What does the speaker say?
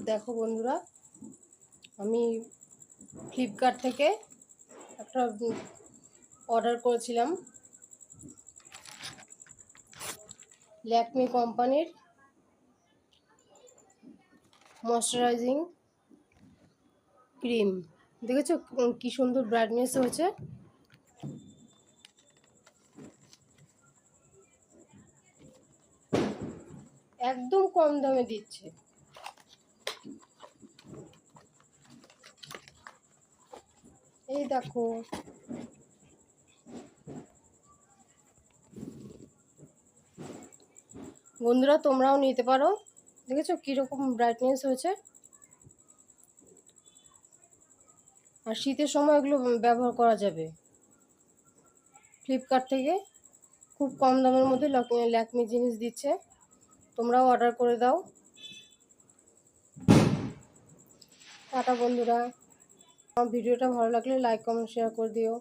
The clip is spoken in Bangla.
দেখো বন্ধুরা, আমি ফ্লিপকার্ট থেকে একটা অর্ডার করেছিলাম ল্যাকমি কোম্পানির ময়শ্চারাইজিং ক্রিম। দেখেছো কি সুন্দর ব্রাইটনেস হয়েছে। একদম কম দামে দিচ্ছে। এই দেখো, বন্ধুরা তোমরাও নিতে পারো। দেখেছো কীরকম ব্রাইটনেস হয়েছে। আর শীতের সময় এগুলো ব্যবহার করা যাবে। ফ্লিপকার্ট থেকে খুব কম দামের মধ্যে ল্যাকমি জিনিস দিচ্ছে, তোমরাও অর্ডার করে দাও। টাটা বন্ধুরা, আমার ভিডিওটা ভালো লাগলে লাইক কমেন্ট শেয়ার করে দিও।